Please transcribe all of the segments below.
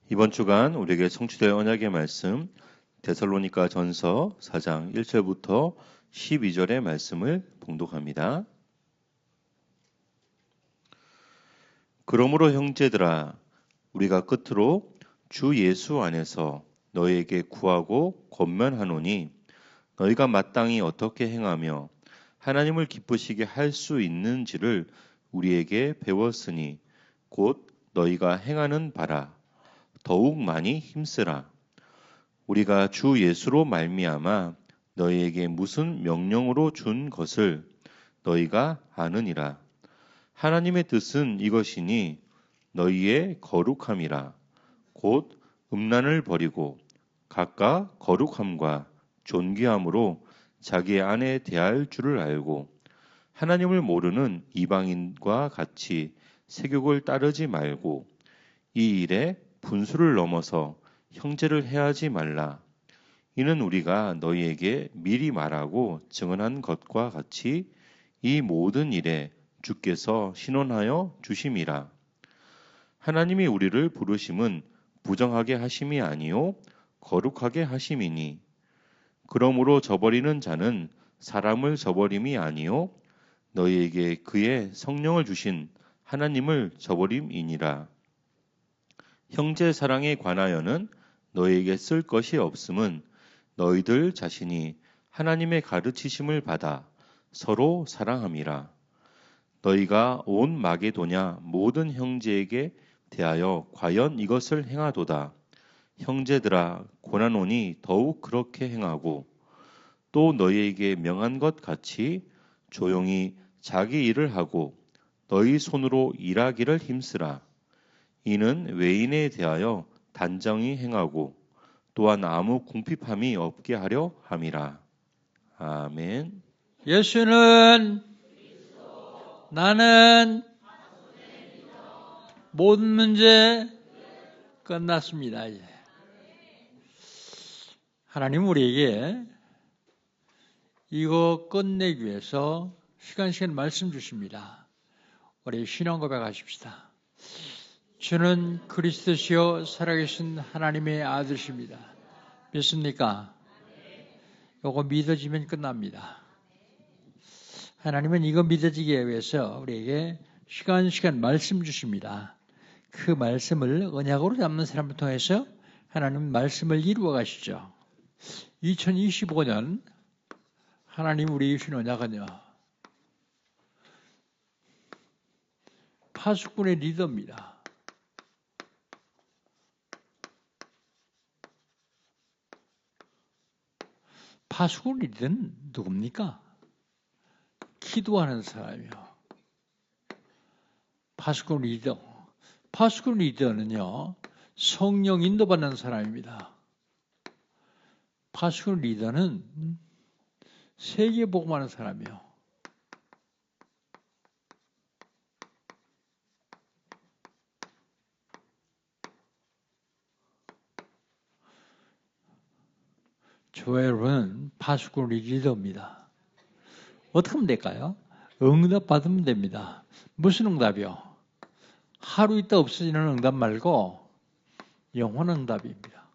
이번 주간 우리에게 성취될 언약의 말씀 데살로니가 전서 4장 1절부터 12절의 말씀을 봉독합니다. 그러므로 형제들아 우리가 끝으로 주 예수 안에서 너희에게 구하고 권면하노니 너희가 마땅히 어떻게 행하며 하나님을 기쁘시게 할 수 있는지를 우리에게 배웠으니 곧 너희가 행하는 바라 더욱 많이 힘쓰라. 우리가 주 예수로 말미암아 너희에게 무슨 명령으로 준 것을 너희가 아느니라. 하나님의 뜻은 이것이니 너희의 거룩함이라. 곧 음란을 버리고 각각 거룩함과 존귀함으로 자기 안에 대할 줄을 알고 하나님을 모르는 이방인과 같이 세욕을 따르지 말고 이 일에 분수를 넘어서 형제를 해하지 말라. 이는 우리가 너희에게 미리 말하고 증언한 것과 같이 이 모든 일에 주께서 신원하여 주심이라. 하나님이 우리를 부르심은 부정하게 하심이 아니요 거룩하게 하심이니 그러므로 저버리는 자는 사람을 저버림이 아니요 너희에게 그의 성령을 주신 하나님을 저버림이니라. 형제 사랑에 관하여는 너희에게 쓸 것이 없음은 너희들 자신이 하나님의 가르치심을 받아 서로 사랑함이라. 너희가 온 마게도냐 모든 형제에게 대하여 과연 이것을 행하도다. 형제들아 고난오니 더욱 그렇게 행하고 또 너희에게 명한 것 같이 조용히 자기 일을 하고 너희 손으로 일하기를 힘쓰라. 이는 외인에 대하여 단정히 행하고 또한 아무 궁핍함이 없게 하려 함이라. 아멘. 예수는 나는 모든 문제 끝났습니다. 이제. 하나님 우리에게 이거 끝내기 위해서 시간 말씀 주십니다. 우리 신앙 고백하십시다. 주는 그리스도시요 살아계신 하나님의 아들이십니다. 믿습니까? 이거 믿어지면 끝납니다. 하나님은 이거 믿어지기 위해서 우리에게 시간 말씀 주십니다. 그 말씀을 언약으로 잡는 사람을 통해서 하나님 말씀을 이루어 가시죠. 2025년 하나님 우리 주신 언약은요. 파수꾼의 리더입니다. 파수꾼 리더는 누굽니까? 기도하는 사람이요. 파수꾼 리더. 파수꾼 리더는요. 성령 인도받는 사람입니다. 파수꾼 리더는 세계 복음하는 사람이요. 교회 여러분은 파수꾼 리더입니다. 어떻게 하면 될까요? 응답 받으면 됩니다. 무슨 응답이요? 하루 있다 없어지는 응답 말고 영원한 응답입니다.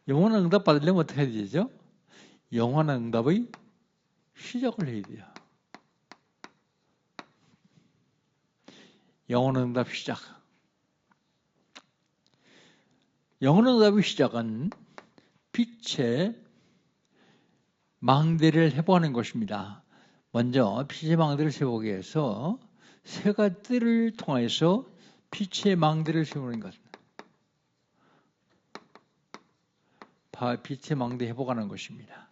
영원한 응답 받으려면 어떻게 해야 되죠? 영원한 응답의 시작을 해야 돼요. 영원한 응답 시작. 영원한 응답의 시작은 빛의 망대를 회복하는 것입니다. 먼저 빛의 망대를 세우기 위해서 세 가지를 통해서 빛의 망대를 세우는 것. 빛의 망대 회복하는 것입니다.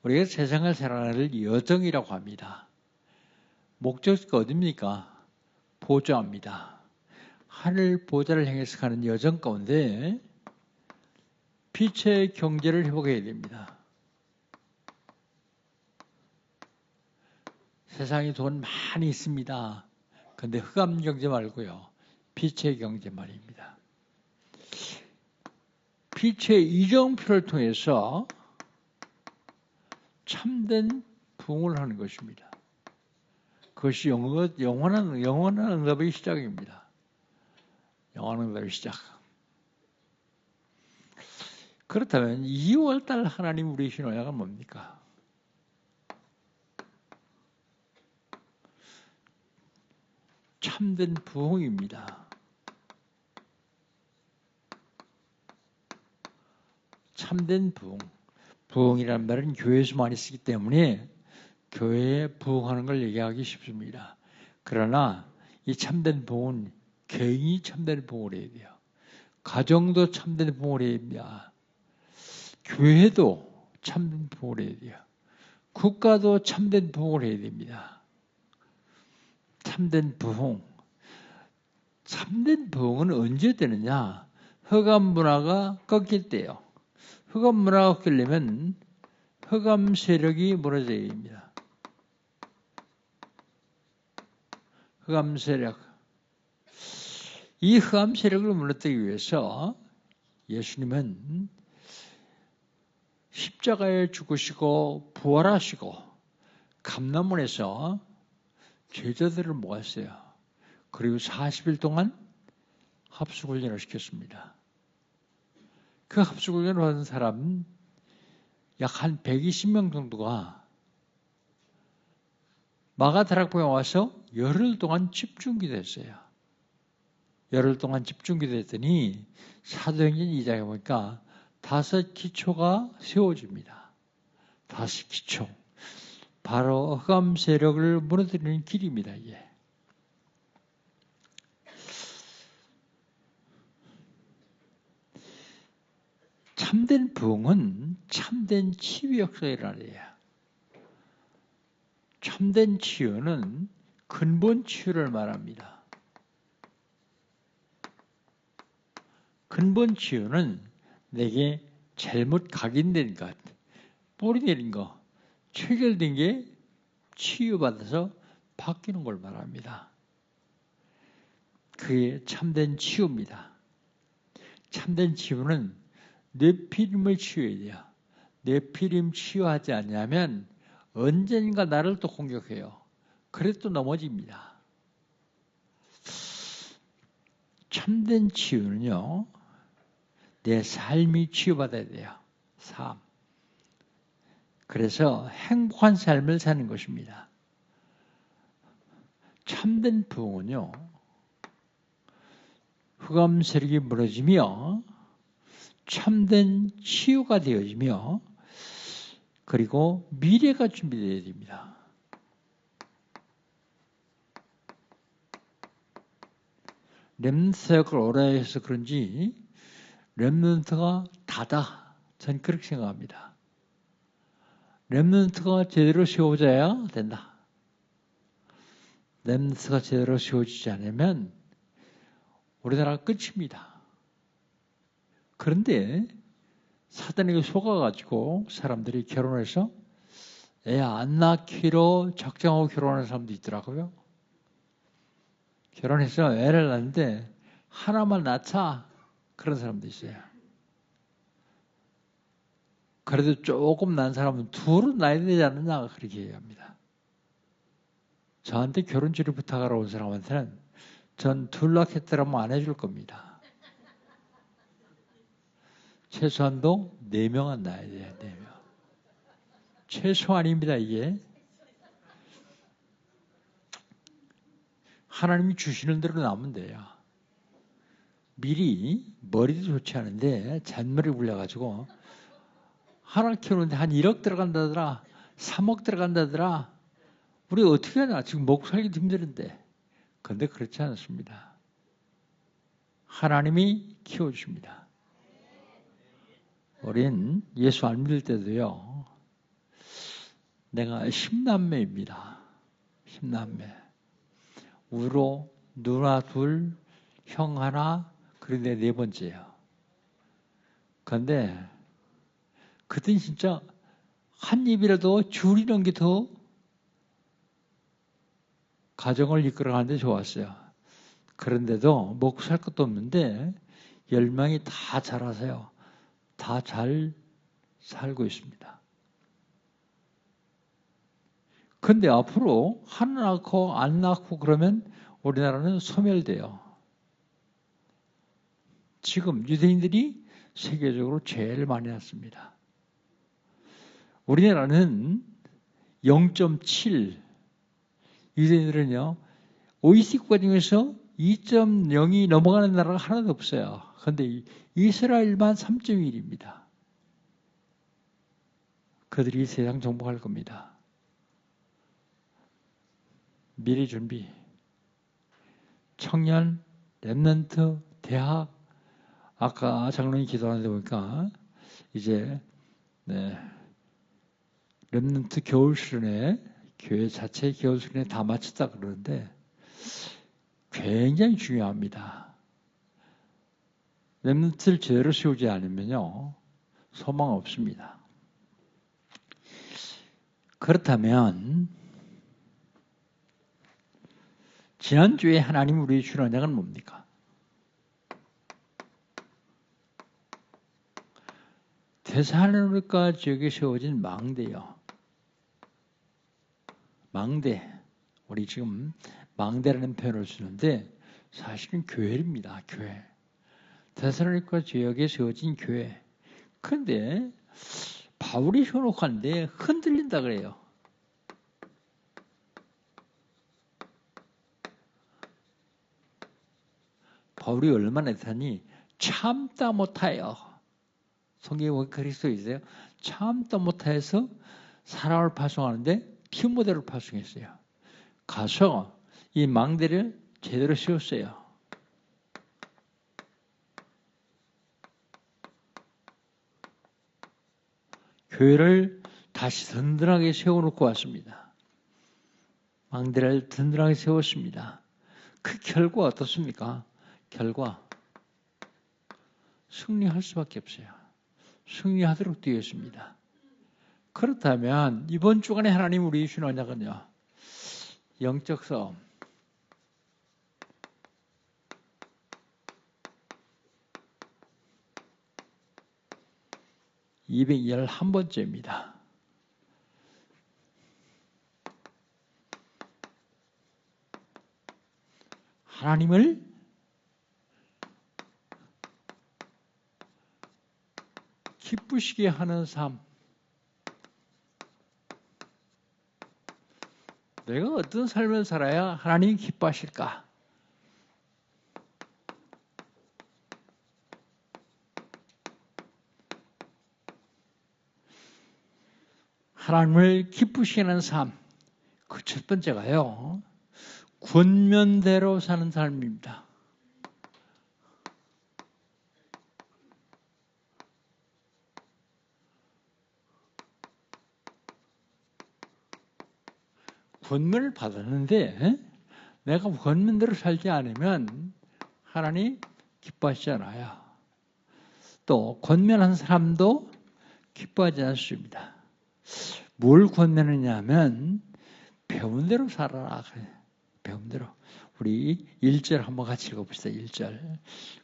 우리가 세상을 살아가는 여정이라고 합니다. 목적지가 어디입니까? 보좌입니다. 하늘 보좌를 향해서 가는 여정 가운데 빛의 경제를 회복해야 됩니다. 세상에 돈 많이 있습니다. 그런데 흑암 경제 말고요. 빛의 경제 말입니다. 빛의 이정표를 통해서 참된 부흥을 하는 것입니다. 그것이 영원한 응답의 시작입니다. 영화능들 시작. 그렇다면 2월달 하나님 우리 신호야가 뭡니까? 참된 부흥입니다. 참된 부흥. 부흥이라는 말은 교회에서 많이 쓰기 때문에 교회에 부흥하는 걸 얘기하기 쉽습니다. 그러나 이 참된 부흥은 개인이 참된 부흥을 해야 돼요. 가정도 참된 부흥을 해야 됩니다. 교회도 참된 부흥을 해야 돼요. 국가도 참된 부흥을 해야 됩니다. 참된 부흥. 참된 부흥은 언제 되느냐? 흑암 문화가 꺾일 때요. 흑암 문화가 꺾이려면 흑암 세력이 무너져야 됩니다. 흑암 세력. 이 흑암 세력을 무너뜨리기 위해서 예수님은 십자가에 죽으시고 부활하시고 감람원에서 제자들을 모았어요. 그리고 40일 동안 합숙훈련을 시켰습니다. 그 합숙훈련을 받은 사람 약 한 120명 정도가 마가다락방에 와서 열흘 동안 집중기도했어요. 열흘 동안 집중기도했더니 사도행전 2장에 보니까 5기초가 세워집니다. 5기초. 바로 흑암 세력을 무너뜨리는 길입니다. 이게. 참된 부흥은 참된 치유 역사에 일어나요. 참된 치유는 근본 치유를 말합니다. 근본 치유는 내게 잘못 각인된 것, 뿌리 내린 거, 체결된 게 치유받아서 바뀌는 걸 말합니다. 그게 참된 치유입니다. 참된 치유는 뇌피림을 치유해야 돼요. 뇌피림 치유하지 않냐면 언젠가 나를 또 공격해요. 그래도 또 넘어집니다. 참된 치유는요, 내 삶이 치유받아야 돼요. 삶. 그래서 행복한 삶을 사는 것입니다. 참된 부흥은요, 흑암 세력이 무너지며 참된 치유가 되어지며 그리고 미래가 준비되어야 됩니다. 렘넌트 사역을 오래 해서 그런지 렘넌트가 다다. 전 그렇게 생각합니다. 렘넌트가 제대로 세워져야 된다. 렘넌트가 제대로 세워지지 않으면 우리나라가 끝입니다. 그런데 사단에게 속아가지고 사람들이 결혼해서 애 안 낳기로 작정하고 결혼하는 사람도 있더라고요. 결혼해서 애를 낳는데 하나만 낳자 그런 사람도 있어요. 그래도 조금 난 사람은 둘은 낳아야 되지 않느냐 그렇게 얘기합니다. 저한테 결혼치료 부탁하러 온 사람한테는 전 둘 낳겠다라면 안 해줄 겁니다. 최소한도 4명은 낳아야 돼요. 4명. 최소한입니다. 이게. 하나님이 주시는 대로 낳으면 돼요. 미리 머리도 좋지 않은데 잔머리 굴려가지고 하나 키우는데 한 1억 들어간다더라. 3억 들어간다더라. 우리 어떻게 하냐. 지금 먹고 살기도 힘드는데. 그런데 그렇지 않습니다. 하나님이 키워주십니다. 우린 예수 안 믿을 때도요. 내가 10남매입니다. 10남매. 우로 누나 2, 형 1, 그리고 내 4번째예요. 그런데 그땐 진짜 한 입이라도 줄이는 게 더 가정을 이끌어가는데 좋았어요. 그런데도 먹고 살 것도 없는데 10명이 다 자라서요. 다 잘 살고 있습니다. 근데 앞으로 하나 낳고 안 낳고 그러면 우리나라는 소멸돼요. 지금 유대인들이 세계적으로 제일 많이 났습니다. 우리나라는 0.7, 유대인들은요, OECD 국가 중에서 2.0이 넘어가는 나라가 하나도 없어요. 그런데 이스라엘만 3.1입니다. 그들이 세상 정복할 겁니다. 미래 준비. 청년, 랩런트, 대학. 아까 장로님 기도하는데 보니까 이제 랩런트 겨울 수련회, 교회 자체 겨울 수련회 다 마쳤다 그러는데 굉장히 중요합니다. 랩런트를 제대로 세우지 않으면요, 소망 없습니다. 그렇다면 지난주에 하나님 우리의 주신 언약은 뭡니까? 데살로니가 지역에 세워진 망대요. 망대. 우리 지금 망대라는 표현을 쓰는데 사실은 교회입니다. 교회. 데살로니가 지역에 세워진 교회. 그런데 바울이 세워놓고 하는데 흔들린다 그래요. 바울이 얼마나 했다니 참다 못하여. 성경에 보면 그리스도 있어요. 참다 못하여서 사람을 파송하는데 티모데를 파송했어요. 가서 이 망대를 제대로 세웠어요. 교회를 다시 든든하게 세워놓고 왔습니다. 망대를 든든하게 세웠습니다. 그 결과 어떻습니까? 결과 승리할 수밖에 없어요. 승리하도록 되어 있습니다. 그렇다면 이번 주간에 하나님 우리 주신 언약은요, 영적 싸움, 211번째입니다. 하나님을 기쁘시게 하는 삶. 내가 어떤 삶을 살아야 하나님이 기뻐하실까? 하나님을 기쁘시게 하는 삶. 그 첫 번째가요, 권면대로 사는 삶입니다. 권면을 받았는데 내가 권면대로 살지 않으면 하나님 기뻐하시지 않아요. 또 권면한 사람도 기뻐하지 않습니다. 뭘 권면하냐 하면 배운 대로 살아라. 배운 대로. 우리 1절 한번 같이 읽어봅시다. 1절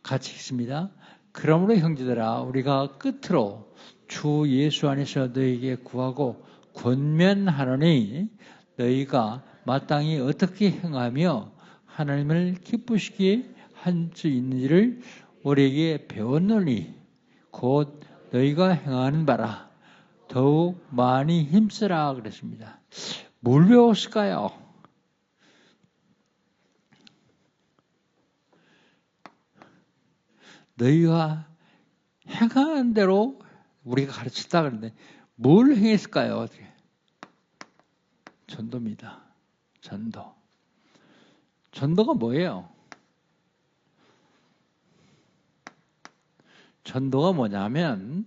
같이 읽습니다. 그러므로 형제들아 우리가 끝으로 주 예수 안에서 너희에게 구하고 권면하노니 너희가 마땅히 어떻게 행하며 하나님을 기쁘시게 할 수 있는지를 우리에게 배웠노니 곧 너희가 행하는 바라 더욱 많이 힘쓰라 그랬습니다. 뭘 배웠을까요? 너희가 행하는 대로 우리가 가르쳤다 그러는데 뭘 행했을까요? 전도입니다. 전도. 전도가 뭐예요? 전도가 뭐냐면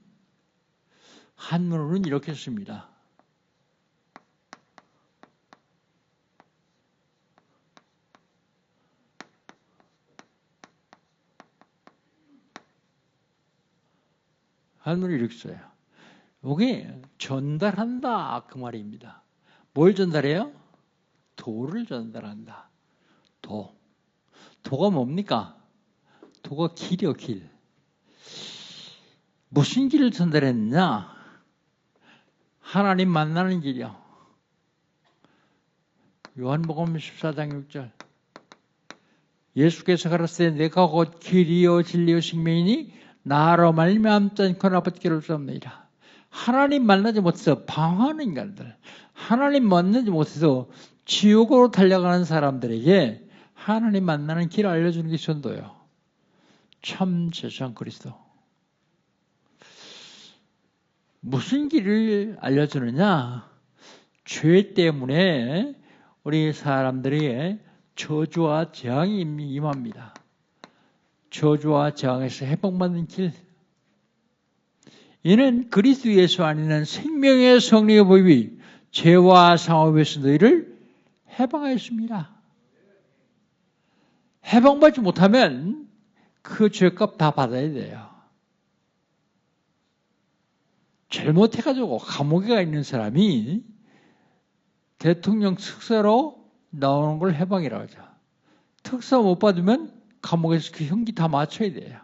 한문으로는 이렇게 씁니다. 한문을 이렇게 써요. 이게 전달한다 그 말입니다. 뭘 전달해요? 도를 전달한다. 도. 도가 뭡니까? 도가 길이요, 길. 무슨 길을 전달했느냐? 하나님 만나는 길이요. 요한복음 14장 6절. 예수께서 가라사대 내가 곧 길이요 진리요 생명이니 나로 말미암지 않고는 아버지께로 올 수 없느니라. 하나님 만나지 못해서 방황하는 인간들, 하나님 만나지 못해서 지옥으로 달려가는 사람들에게 하나님 만나는 길을 알려주는 게 전도예요. 참 제사장 그리스도. 무슨 길을 알려주느냐? 죄 때문에 우리 사람들에게 저주와 재앙이 임합니다. 저주와 재앙에서 회복받는 길. 이는 그리스도 예수 안에는 생명의 성령의 법이 죄와 상업에서 너희를 해방하였습니다. 해방받지 못하면 그 죄값 다 받아야 돼요. 잘못해가지고 감옥에 가 있는 사람이 대통령 특사로 나오는 걸 해방이라고 하죠. 특사 못 받으면 감옥에서 그 형기 다 맞춰야 돼요.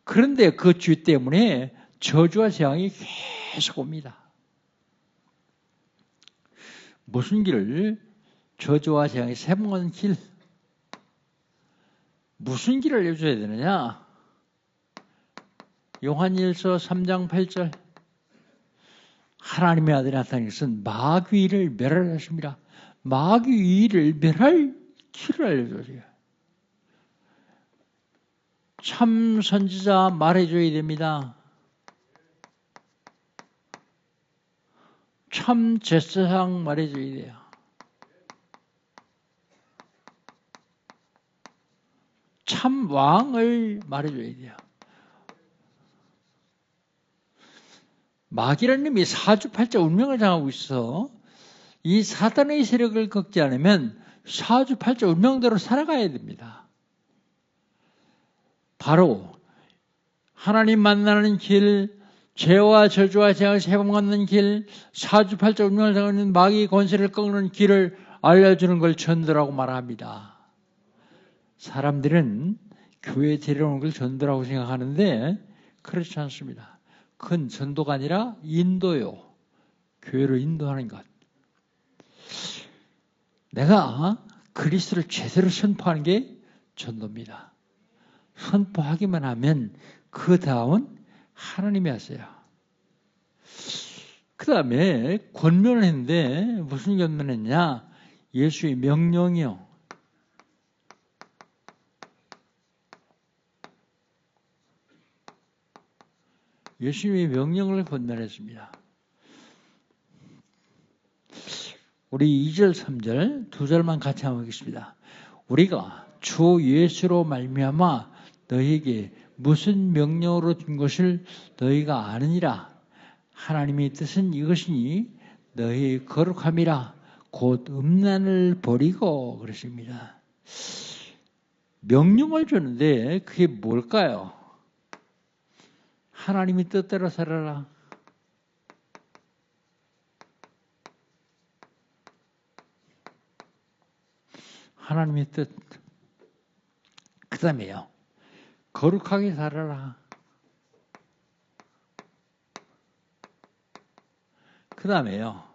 그런데 그 죄 때문에 저주와 재앙이 계속 옵니다. 무슨 길을? 저주와 재앙에서 해방하는 길. 무슨 길을 알려줘야 되느냐? 요한일서 3장 8절. 하나님의 아들이 나타난 것은 마귀를 멸하셨습니다. 마귀를 멸할 길을 알려줘요. 참 선지자 말해줘야 됩니다. 참 제사장 말해줘야 돼요. 참 왕을 말해줘야 돼요. 마귀라는 놈이 사주팔자 운명을 장하고 있어. 이 사단의 세력을 꺾지 않으면 사주팔자 운명대로 살아가야 됩니다. 바로 하나님 만나는 길, 죄와 저주와 재앙에서 해방받는 길, 사주팔자 운명을 장하는 마귀의 권세를 꺾는 길을 알려주는 걸 전도라고 말합니다. 사람들은 교회에 데려오는 걸 전도라고 생각하는데 그렇지 않습니다. 그건 전도가 아니라 인도요. 교회로 인도하는 것. 내가 그리스도를 제대로 선포하는 게 전도입니다. 선포하기만 하면 그 다음은 하나님이 하세요. 그 다음에 권면을 했는데 무슨 권면했냐? 예수의 명령이요. 예수님의 명령을 권면했습니다. 우리 2절, 3절 두 절만 같이 한번 보겠습니다. 우리가 주 예수로 말미암아 너희에게 무슨 명령으로 준 것을 너희가 아느니라. 하나님의 뜻은 이것이니 너희의 거룩함이라. 곧 음란을 버리고 그랬습니다. 명령을 주는데 그게 뭘까요? 하나님의 뜻대로 살아라. 하나님의 뜻. 그 다음에요. 거룩하게 살아라. 그 다음에요.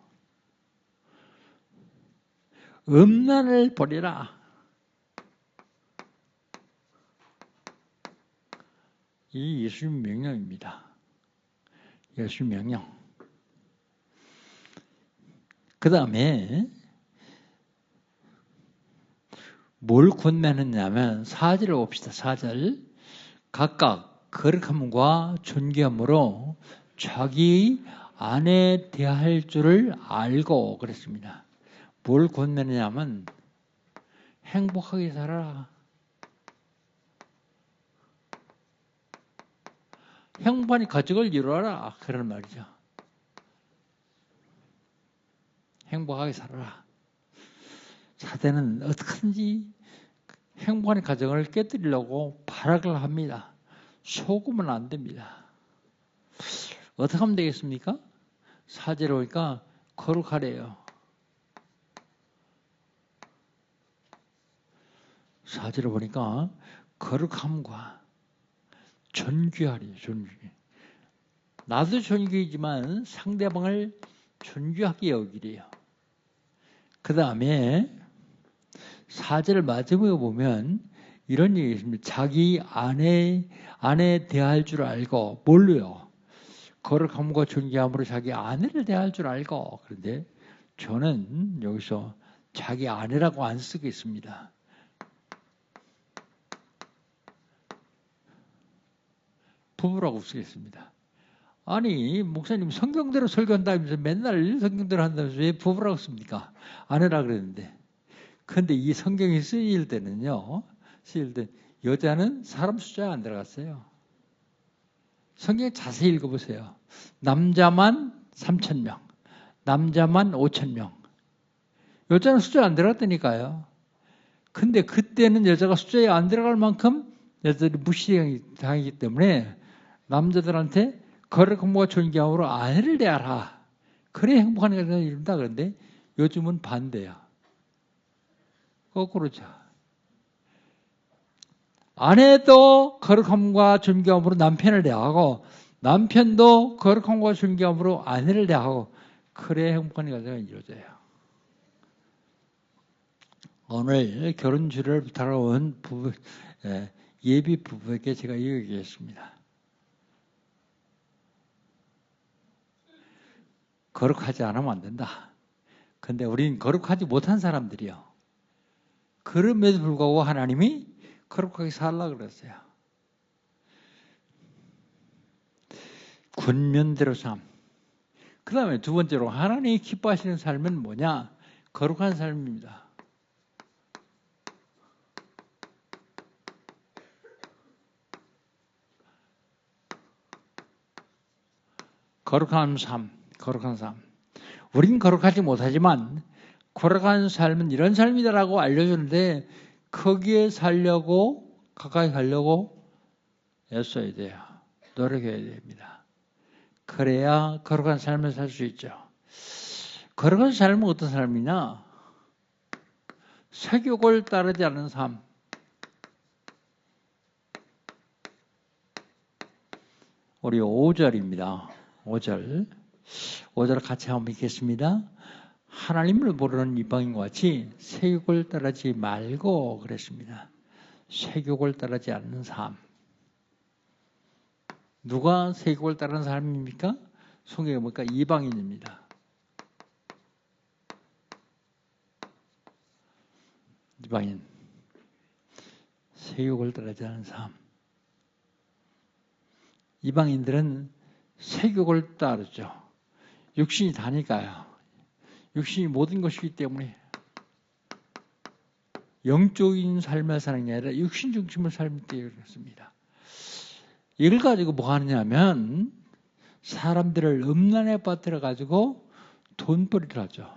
음란을 버리라. 이 예수님 명령입니다. 예수 명령. 그 다음에 뭘 권면했냐면 4절을 봅시다. 4절. 각각 거룩함과 존귀함으로 자기 아내 대할 줄을 알고 그랬습니다. 뭘 권면했냐면 행복하게 살아라. 행복한 가족을 이루어라. 그런 말이죠. 행복하게 살아라. 사단은 어떻게든지 행복한 가정을 깨뜨리려고 발악을 합니다. 속으면 안 됩니다. 어떻게 하면 되겠습니까? 4절에 보니까 거룩하래요. 4절에 보니까 거룩함과 존귀하래요. 존귀. 나도 존귀이지만 상대방을 존귀하게 여기래요. 그 다음에 4절 마지막에 보면 이런 얘기 있습니다. 자기 아내 대할 줄 알고, 뭘로요? 거룩함과 존귀함으로 자기 아내를 대할 줄 알고. 그런데 저는 여기서 자기 아내라고 안 쓰겠습니다. 부부라고 쓰겠습니다. 아니, 목사님 성경대로 설교한다면서 맨날 성경대로 한다면서 왜 부부라고 씁니까? 아내라 그랬는데. 근데 이 성경이 쓰일 때는요, 여자는 사람 숫자가 안 들어갔어요. 성경 자세히 읽어보세요. 남자만 3,000명, 남자만 5,000명. 여자는 숫자가 안 들어갔다니까요. 근데 그때는 여자가 숫자에 안 들어갈 만큼 여자들이 무시당하기 때문에 남자들한테 거룩함과 존귀함으로 아내를 대하라. 그래 행복한 것을 이룬다. 그런데 요즘은 반대야. 거꾸로죠. 아내도 거룩함과 존귀함으로 남편을 대하고 남편도 거룩함과 존귀함으로 아내를 대하고 그래 행복한 가정이 이루어져요. 오늘 결혼 주례를 부탁하러 온 부부, 예비 부부에게 제가 이 얘기했습니다. 거룩하지 않으면 안 된다. 근데 우린 거룩하지 못한 사람들이요. 그럼에도 불구하고 하나님이 거룩하게 살라고 그랬어요. 군면대로 삶. 그 다음에 두 번째로 하나님이 기뻐하시는 삶은 뭐냐? 거룩한 삶입니다. 거룩한 삶, 거룩한 삶. 우린 거룩하지 못하지만 거룩한 삶은 이런 삶이다라고 알려주는데 거기에 살려고 가까이 가려고 애써야 돼요. 노력해야 됩니다. 그래야 거룩한 삶을 살 수 있죠. 거룩한 삶은 어떤 삶이냐? 세욕을 따르지 않는 삶. 우리 5절입니다. 5절 같이 한번 읽겠습니다. 하나님을 모르는 이방인과 같이 세욕을 따르지 말고 그랬습니다. 세욕을 따르지 않는 삶. 누가 세욕을 따르는 사람입니까? 성경에 보니까 이방인입니다. 이방인. 세욕을 따르지 않는 삶. 이방인들은 세욕을 따르죠. 육신이 다니까요. 육신이 모든 것이기 때문에 영적인 삶을 사는 게 아니라 육신 중심을 삶을 때 그렇습니다. 이걸 가지고 뭐 하느냐면 사람들을 음란에 빠뜨려 가지고 돈벌이를 하죠.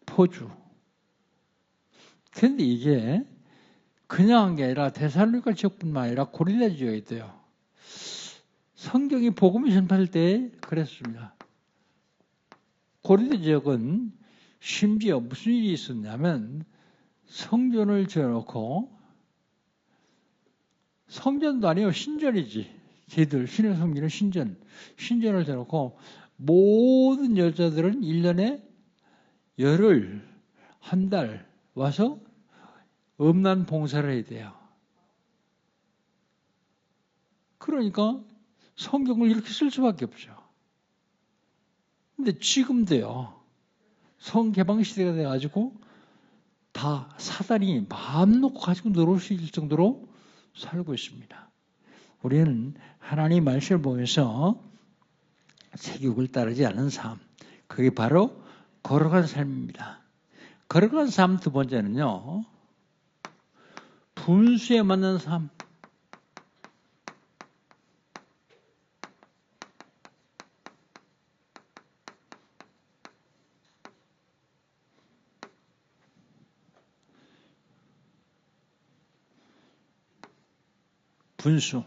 포주. 그런데 이게 그냥 한 게 아니라 데살로니가 지역뿐만 아니라 고린도 지역에 있대요. 성경이 복음을 전파할 때 그랬습니다. 고린도 지역은 심지어 무슨 일이 있었냐면 성전을 지어놓고 성전도 아니에요. 신전이지. 쟤들 신의 성전은 신전을 지어놓고 모든 여자들은 1년에 열흘 한 달 와서 음란 봉사를 해야 돼요. 그러니까 성경을 이렇게 쓸 수밖에 없죠. 근데 지금도요. 성개방 시대가 돼가지고 다 사단이 마음 놓고 가지고 놀을 수 있을 정도로 살고 있습니다. 우리는 하나님 말씀을 보면서 세욕을 따르지 않은 삶. 그게 바로 거룩한 삶입니다. 거룩한 삶 두 번째는요. 분수에 맞는 삶. 분수.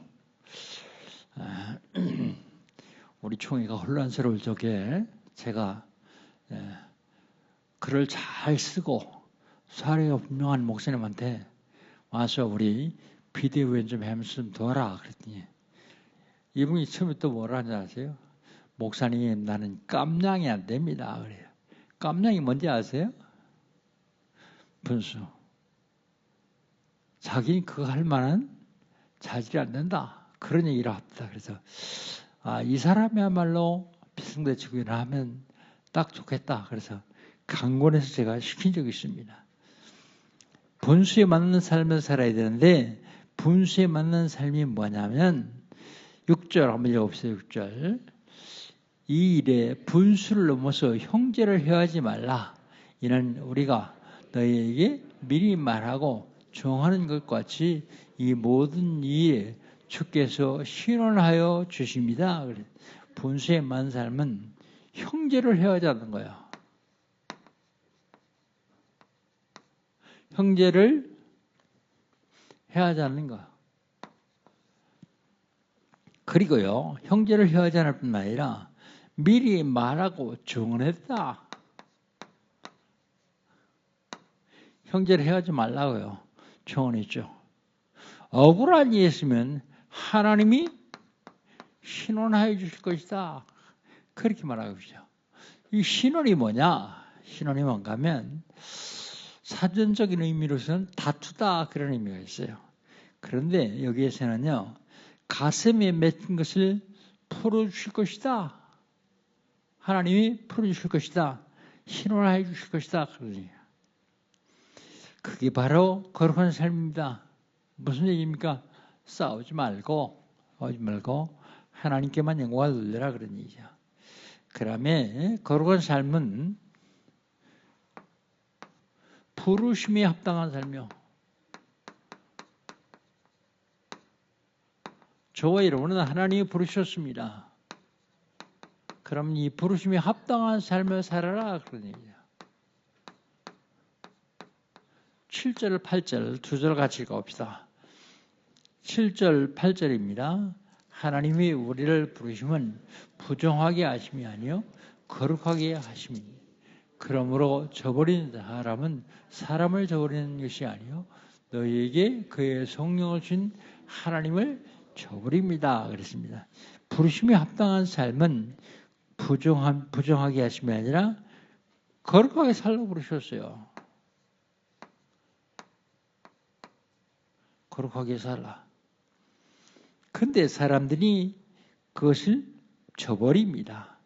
우리 총회가 혼란스러울 적에 제가 글을 잘 쓰고 사례가 분명한 목사님한테 와서 우리 비대위원 좀 하면서 좀 도와라 그랬더니 이분이 처음에 또 뭐라 하는지 아세요? 목사님 나는 깜냥이 안 됩니다. 그래요. 깜냥이 뭔지 아세요? 분수. 자기는 그거 할 만한 자질이 안 된다. 그런 얘기를 합니다. 그래서 이 사람이야말로 비상대책위원회 하면 딱 좋겠다. 그래서 강권해서 제가 시킨 적이 있습니다. 분수에 맞는 삶을 살아야 되는데 분수에 맞는 삶이 뭐냐면 6절 한번 읽어보세요. 6절. 이 일에 분수를 넘어서 형제를 해하지 말라. 이는 우리가 너희에게 미리 말하고 정하는 것과 같이 이 모든 일에 주께서 신원하여 주십니다. 분수에 맞는 삶은 형제를 해하자는 거예요. 형제를 해하자는 거. 그리고요, 형제를 해하자는 뿐만 아니라 미리 말하고 정언했다. 형제를 해하지 말라고요. 정언했죠. 억울한 일이 있으면 하나님이 신원하여 주실 것이다. 그렇게 말하고 있죠. 이 신원이 뭐냐? 신원이 뭔가 하면 사전적인 의미로서는 다투다 그런 의미가 있어요. 그런데 여기에서는요. 가슴에 맺힌 것을 풀어주실 것이다. 하나님이 풀어주실 것이다. 신원하여 주실 것이다. 그러니 그게 바로 거룩한 삶입니다. 무슨 얘기입니까? 싸우지 말고 하나님께만 영광을 돌려라 그런 얘기죠. 그다음에 거룩한 삶은 부르심에 합당한 삶이요. 저와 여러분은 하나님이 부르셨습니다. 그럼 이 부르심에 합당한 삶을 살아라 그런 얘기죠. 7절, 8절 두 절 같이 읽어봅시다. 7절, 8절입니다. 하나님이 우리를 부르심은 부정하게 하심이 아니요 거룩하게 하심이니 그러므로 저버린 사람은 사람을 저버리는 것이 아니요 너희에게 그의 성령을 준 하나님을 저버립니다. 그랬습니다. 부르심에 합당한 삶은 부정하게 하심이 아니라 거룩하게 살라고 부르셨어요. 거룩하게 살라. 근데 사람들이 그것을 저버립니다.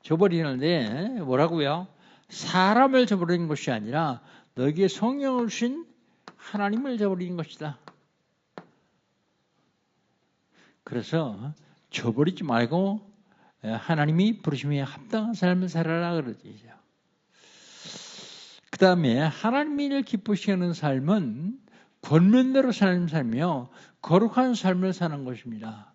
저버리는데 뭐라고요? 사람을 저버리는 것이 아니라 너에게 성령을 주신 하나님을 저버리는 것이다. 그래서 저버리지 말고 하나님이 부르심에 합당한 삶을 살아라 그러죠. 그 다음에 하나님을 기쁘시게 하는 삶은 권면대로 사는 삶이요. 거룩한 삶을 사는 것입니다.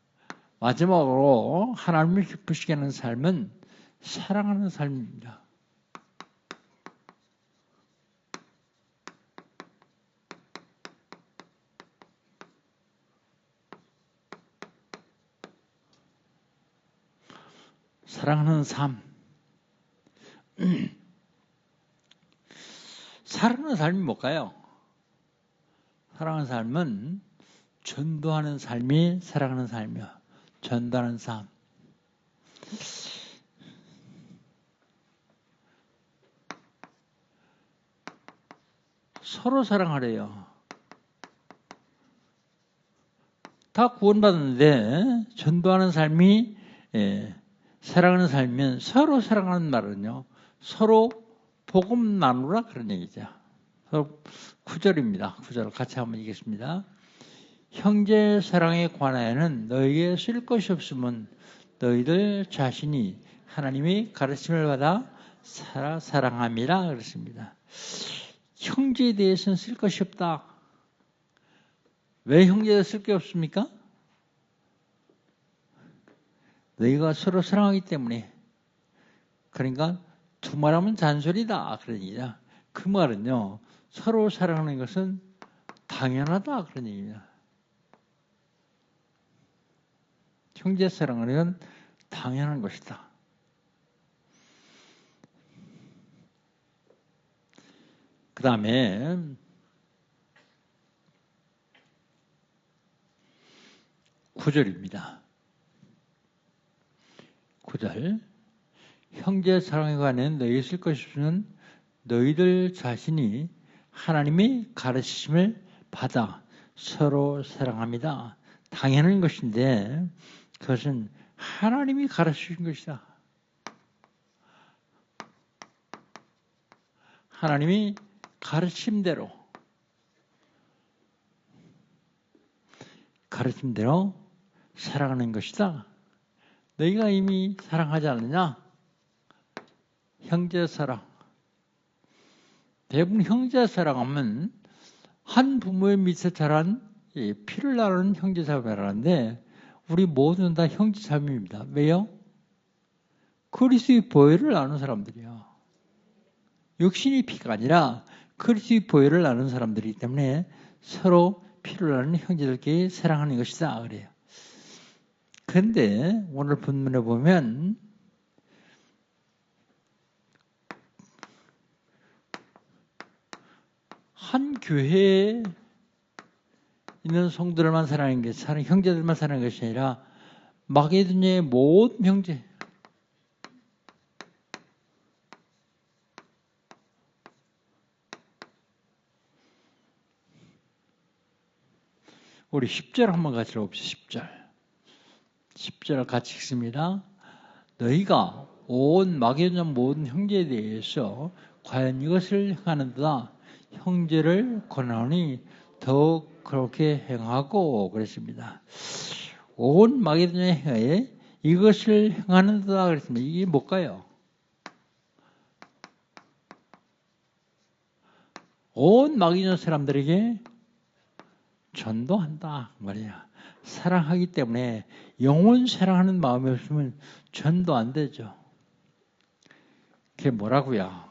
마지막으로 하나님을 기쁘시게 하는 삶은 사랑하는 삶입니다. 사랑하는 삶. 사랑하는 삶이 뭘까요? 사랑하는 삶은 전도하는 삶이 사랑하는 삶이야. 전도하는 삶. 서로 사랑하래요. 다 구원받았는데 전도하는 삶이 사랑하는 삶이면 서로 사랑하는 말은요. 서로 복음 나누라 그런 얘기죠. 9절입니다. 9절 같이 한번 읽겠습니다. 형제 사랑에 관하여는 너희에게 쓸 것이 없으면 너희들 자신이 하나님의 가르침을 받아 사랑함이라 그랬습니다. 형제에 대해서는 쓸 것이 없다. 왜 형제에 쓸 게 없습니까? 너희가 서로 사랑하기 때문에. 그러니까 두말하면 잔소리다 그런 얘기다. 그 말은요. 서로 사랑하는 것은 당연하다 그런 얘기입니다. 형제 사랑하는 건 당연한 것이다. 그 다음에 9절입니다. 9절 형제 사랑에 관해 너희가 쓸 것이 없으면 너희들 자신이 하나님의 가르치심을 받아 서로 사랑합니다. 당연한 것인데 그것은 하나님이 가르치신 것이다. 하나님이 가르침대로 사랑하는 것이다. 너희가 이미 사랑하지 않느냐? 형제 사랑. 대부분 형제 사랑하면 한 부모의 밑에 자란 피를 나누는 형제 자매라는데 우리 모두는 다 형제 자매입니다. 왜요? 그리스도의 보혈을 나눈 사람들이요. 육신의 피가 아니라 그리스도의 보혈을 나눈 사람들이기 때문에 서로 피를 나누는 형제들끼리 사랑하는 것이다. 그래요. 그런데 오늘 본문에 보면 한 교회에 있는 성도들만 사랑하는 게 형제들만 사랑하는 것이 아니라 마게도냐의 모든 형제 우리 10절 한번 같이 읽어봅시다. 10절 같이 읽습니다. 너희가 온 마게도냐 모든 형제에 대해서 과연 이것을 행하는도다. 형제를 권하니 더욱 그렇게 행하고 그랬습니다. 온 마게도냐 행하에 이것을 행하는도다 그랬습니다. 이게 뭘까요? 온 마게도냐 사람들에게 전도한다 말이야. 사랑하기 때문에 영혼 사랑하는 마음이 없으면 전도 안 되죠. 그게 뭐라고요?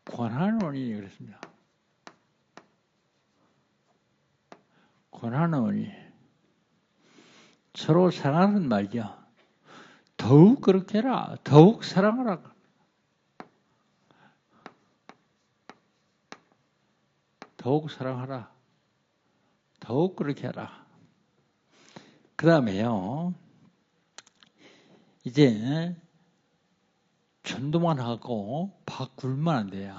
권하는 원인이 그랬습니다. 권하는 원인. 서로 사랑하는 말이죠. 더욱 그렇게 해라. 더욱 사랑하라. 더욱 사랑하라. 더욱 그렇게 하라. 그 다음에요. 이제 전도만 하고 밥 굶으면 안 돼요.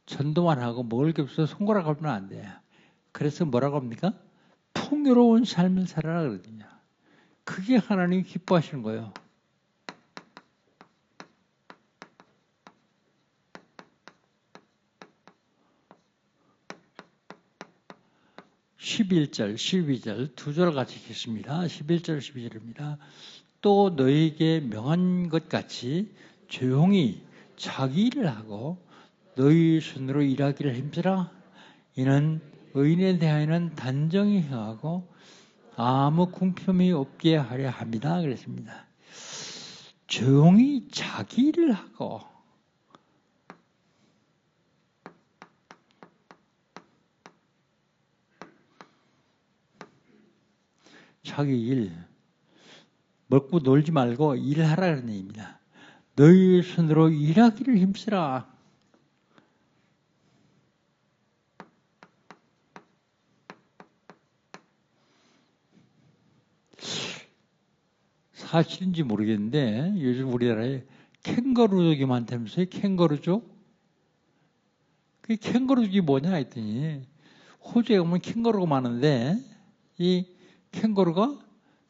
전도만 하고 먹을 게 없어서 손가락 굶으면 안 돼요. 그래서 뭐라고 합니까? 풍요로운 삶을 살아라 그러거든요. 그게 하나님이 기뻐하시는 거예요. (11절) (12절) 두 절 같이 읽겠습니다. 11절 12절입니다. 또 너희에게 명한 것 같이 조용히 자기 일을 하고 너희 손으로 일하기를 힘쓰라. 이는 의인에 대하여는 단정히 행하고 아무 궁핍이 없게 하려 합니다. 그랬습니다. 조용히 자기 일을 하고 자기 일 먹고 놀지 말고 일하라는 얘기입니다. 너희 손으로 일하기를 힘쓰라. 사실인지 모르겠는데 요즘 우리나라에 캥거루족이 많다면서요. 캥거루족? 그 캥거루족이 뭐냐 했더니 호주에 가면 캥거루가 많은데 이 캥거루가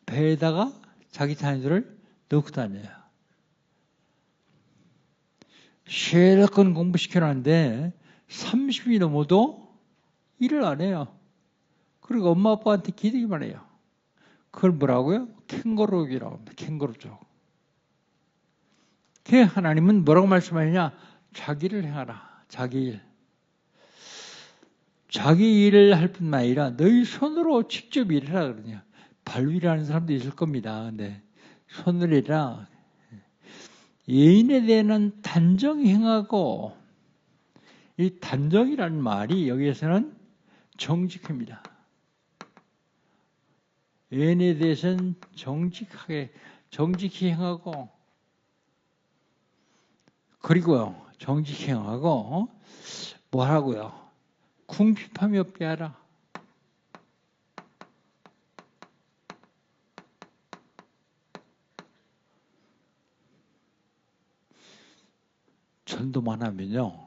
배에다가 자기 자녀들을 넣고 다녀요. 실컷 공부시켜놨는데 30이 넘어도 일을 안 해요. 그리고 엄마 아빠한테 기대기만 해요. 그걸 뭐라고요? 캥거루족이라고 합니다. 캥거루족. 그 하나님은 뭐라고 말씀하느냐? 자기를 행하라. 자기 일. 자기 일을 할 뿐만 아니라 너희 손으로 직접 일하라 그러냐. 발로 일하는 사람도 있을 겁니다. 근데 손으로 일하라. 예인에 대해서는 단정히 행하고 이 단정이라는 말이 여기에서는 정직합니다. 예인에 대해서는 정직히 행하고 그리고요. 정직히 행하고 뭐라고요? 궁핍함이 없게 하라. 전도만 하면요.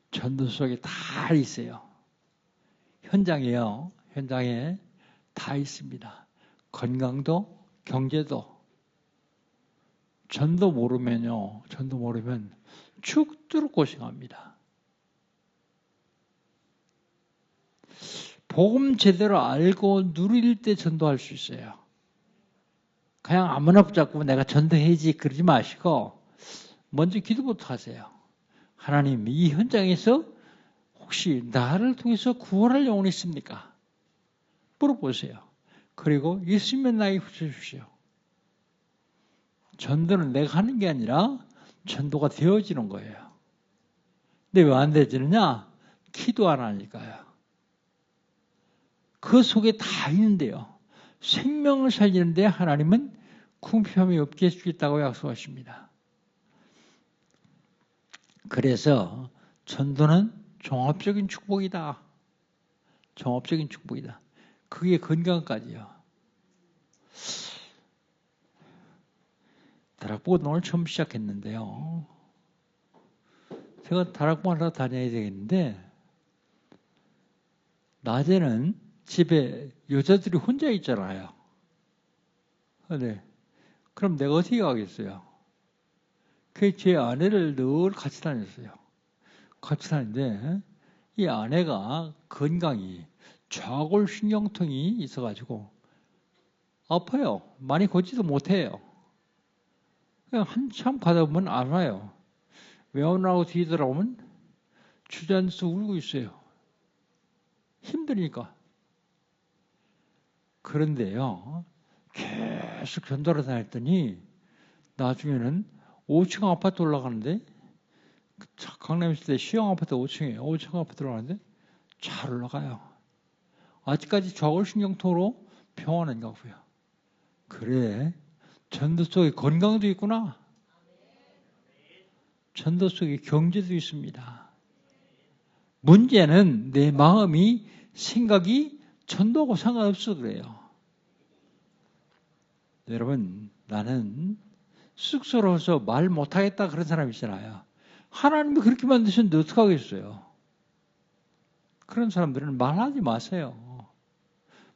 전도 속에 다 있어요. 현장에요. 현장에 다 있습니다. 건강도 경제도. 전도 모르면요. 전도 모르면 죽도록 고생합니다. 복음 제대로 알고 누릴 때 전도할 수 있어요. 그냥 아무나 붙잡고 내가 전도해야지 그러지 마시고 먼저 기도부터 하세요. 하나님, 이 현장에서 혹시 나를 통해서 구원할 영혼이 있습니까? 물어보세요. 그리고 있으면 나에게 붙여주십시오. 전도는 내가 하는 게 아니라 전도가 되어지는 거예요. 근데 왜 안 되지느냐? 기도 안 하니까요. 그 속에 다 있는데요. 생명을 살리는데 하나님은 궁핍함이 없게 해주겠다고 약속하십니다. 그래서 전도는 종합적인 축복이다. 종합적인 축복이다. 그게 건강까지요. 다락봉은 오늘 처음 시작했는데요. 제가 다락봉 하러 다녀야 되겠는데 낮에는 집에 여자들이 혼자 있잖아요. 네. 그럼 내가 어떻게 가겠어요? 그 제 아내를 늘 같이 다녔어요. 같이 다니는데 이 아내가 건강이 좌골신경통이 있어가지고 아파요. 많이 걷지도 못해요. 그냥 한참 가다 보면 안 와요. 왜 안 와고 뒤돌아오면 주저앉아서 울고 있어요. 힘드니까. 그런데요, 계속 전도를 다녔더니 나중에는 5층 아파트 올라가는데 강남에 있을 때 시형 아파트 5층이에요. 5층 아파트 올라가는데 잘 올라가요. 아직까지 좌골신경통으로 병원은 가고요. 그래, 전도 속에 건강도 있구나. 전도 속에 경제도 있습니다. 문제는 내 마음이 생각이 전도하고 상관없어 그래요. 여러분, 나는 쑥스러워서 말 못하겠다 그런 사람 있잖아요. 하나님이 그렇게 만드셨는데 어떡하겠어요? 그런 사람들은 말하지 마세요.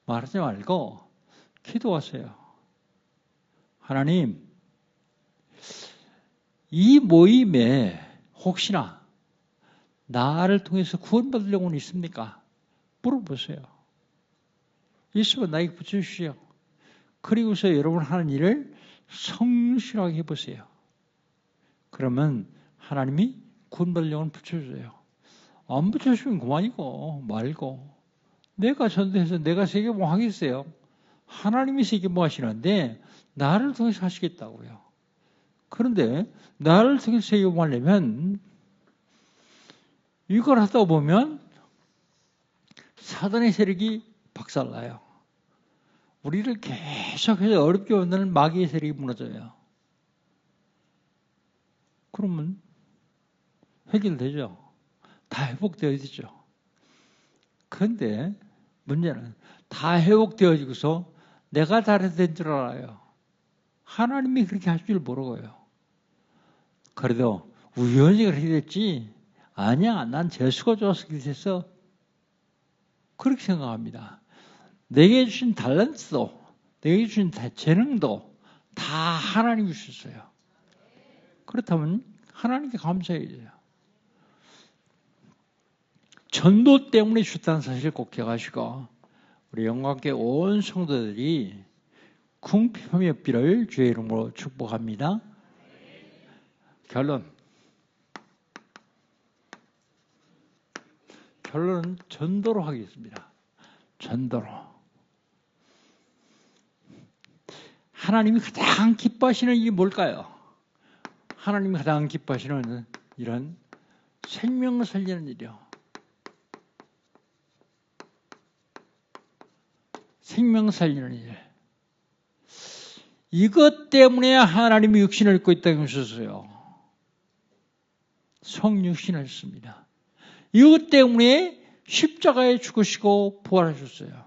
말하지 말고 기도하세요. 하나님, 이 모임에 혹시나 나를 통해서 구원받을 영혼이 있습니까? 물어보세요. 있으면 나에게 붙여주시오. 그리고서 여러분 하는 일을 성실하게 해보세요. 그러면 하나님이 구원받을 영혼을 붙여주세요. 안 붙여주면 그만이고 말고 내가 전도해서 내가 세계봉 하겠어요. 하나님이 세계봉 하시는데 나를 통해서 하시겠다고요. 그런데 나를 통해서 세계봉 하려면 이걸 하다 보면 사단의 세력이 박살나요. 우리를 계속해서 어렵게 만드는 마귀의 세력이 무너져요. 그러면 해결되죠. 다 회복되어지죠. 그런데 문제는 다 회복되어지고서 내가 잘해서 된 줄 알아요. 하나님이 그렇게 할 줄 모르고요. 그래도 우연히 그렇게 됐지 아니야, 난 재수가 좋아서 그렇게 됐어. 그렇게 생각합니다. 내게 주신 탤런트도 내게 주신 재능도 다 하나님이 주셨어요. 그렇다면 하나님께 감사해야죠. 전도 때문에 주셨다는 사실 꼭 기억하시고 우리 영광께 온 성도들이 궁핍함이 없기를 주의 이름으로 축복합니다. 결론은 전도로 하겠습니다. 전도로. 하나님이 가장 기뻐하시는 일이 뭘까요? 하나님이 가장 기뻐하시는 일은 생명을 살리는 일이요. 생명 살리는 일. 이것 때문에 하나님이 육신을 입고 있다고 하셨어요. 성육신을 했습니다. 이것 때문에 십자가에 죽으시고 부활하셨어요.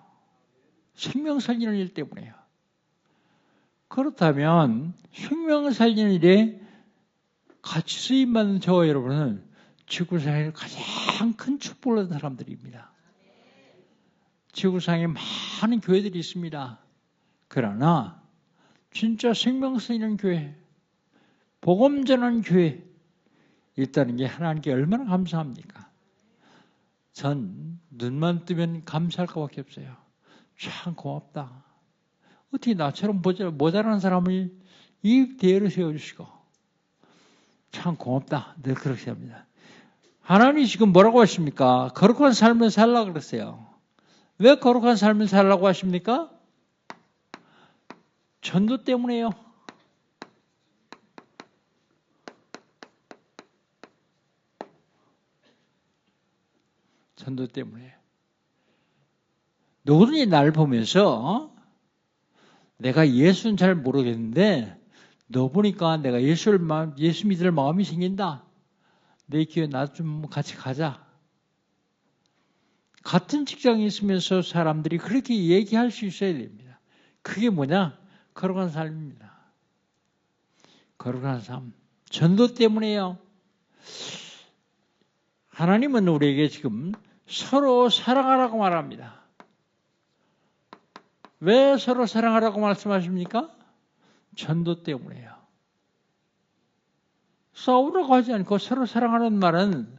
생명 살리는 일 때문에요. 그렇다면 생명을 살리는 일에 같이 쓰임받는 저와 여러분은 지구상에서 가장 큰 축복을 얻은 사람들입니다. 지구상에 많은 교회들이 있습니다. 그러나 진짜 생명 쓰이는 교회, 복음 전하는 교회 있다는 게 하나님께 얼마나 감사합니까? 전 눈만 뜨면 감사할 것밖에 없어요. 참 고맙다. 어떻게 나처럼 모자란 사람을 이 대열을 세워주시고 참 고맙다. 늘 그렇게 합니다. 하나님이 지금 뭐라고 하십니까? 거룩한 삶을 살라고 그랬어요. 왜 거룩한 삶을 살라고 하십니까? 전도 때문에요. 전도 때문에. 누구든지 나를 보면서 내가 예수는 잘 모르겠는데 너 보니까 내가 예수 믿을 마음이 생긴다. 내 교회 나 좀 같이 가자. 같은 직장에 있으면서 사람들이 그렇게 얘기할 수 있어야 됩니다. 그게 뭐냐? 거룩한 삶입니다. 거룩한 삶. 전도 때문에요. 하나님은 우리에게 지금 서로 사랑하라고 말합니다. 왜 서로 사랑하라고 말씀하십니까? 전도 때문에요. 싸우라고 하지 않고 서로 사랑하는 말은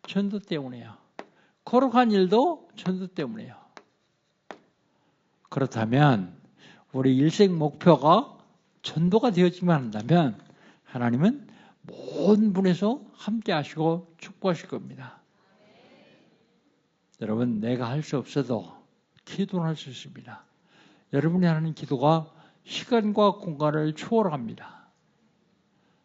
전도 때문에요. 거룩한 일도 전도 때문에요. 그렇다면 우리 일생 목표가 전도가 되어지만 한다면 하나님은 모든 분에서 함께 하시고 축복하실 겁니다. 여러분, 내가 할 수 없어도 기도는 할 수 있습니다. 여러분이 하는 기도가 시간과 공간을 초월합니다.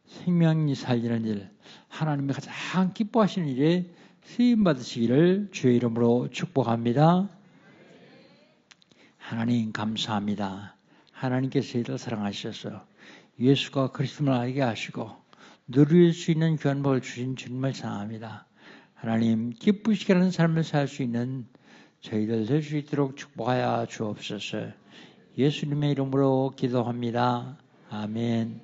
생명이 살리는 일, 하나님이 가장 기뻐하시는 일에 쓰임받으시기를 주의 이름으로 축복합니다. 하나님 감사합니다. 하나님께서 저희를 사랑하셔서 예수가 그리스도를 알게 하시고 누릴 수 있는 견복을 주신 주님을 사랑합니다. 하나님 기쁘시게 하는 삶을 살 수 있는 저희들 될 수 있도록 축복하여 주옵소서. 예수님의 이름으로 기도합니다. 아멘.